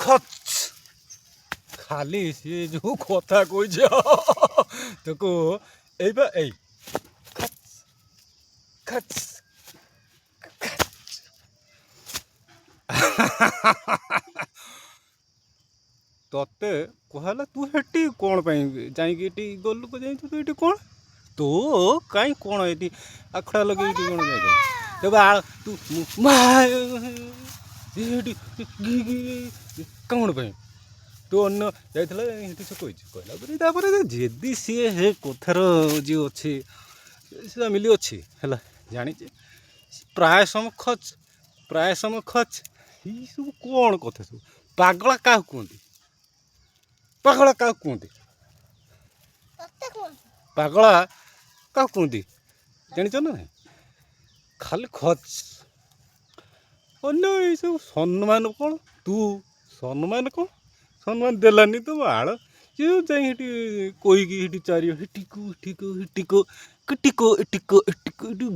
खच खाली सी जो कथा कह ताको एबा ए खच खच तते कहला तू हेटी कौन जाइए गलु को जाई तू ये कौन तो कहीं कौन ये आखड़ा लगे कौन जाए तब तू कौन तू अन्न जाइए से कही कहला जदि सी हे कथार जी अच्छी मिली अच्छी है जानी प्राय समय खच ये सब कौन कथा सब पागला क्या कहते पागला क्या कहते पागला क्या कहते जाच ना खाली खच अन्य सब सम्मान कौन तू सम्मान कौन सम्मान देलानी तो आड़ ये जाइए कहीकि चारि हिटिको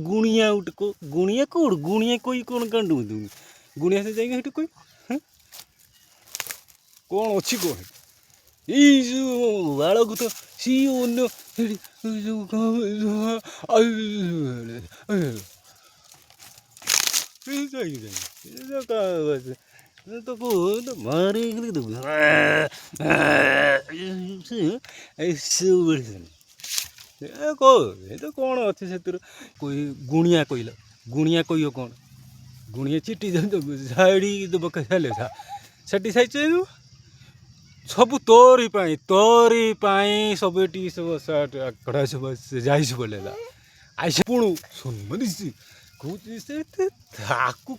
गुणिया उठको गुणिया कौड़ गुणिया कोई कौन कांडू गुणिया से जाइए कोई कौन अच्छी कौन ये बाड़ को तो सी तो मारे तो कौन अच्छे से कोई गुणिया कहला गुणिया कह कौन गुणिया चिटी झाड़ी देव कहले सेठी साइड सब तोरी सब ये सब सार्ट आकड़ा सब जाइ बोले आई पुणु सुन कौन से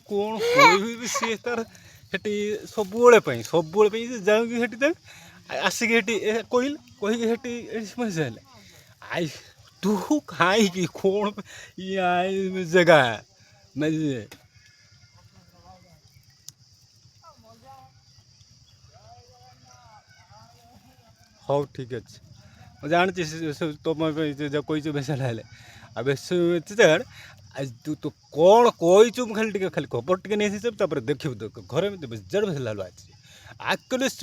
कौन कह सी तार हेटी सब जाऊँगी आसिक कहल कहीकि आई तू खाई कौन ये जगह नहीं हाँ ठीक अच्छे जानी तुम कही बेसाल आ बेस आज तू तो कौन कहीचु खाली खाली खबर टे नहीं देखिए घर में बेजार बेस लाल आज आकलेस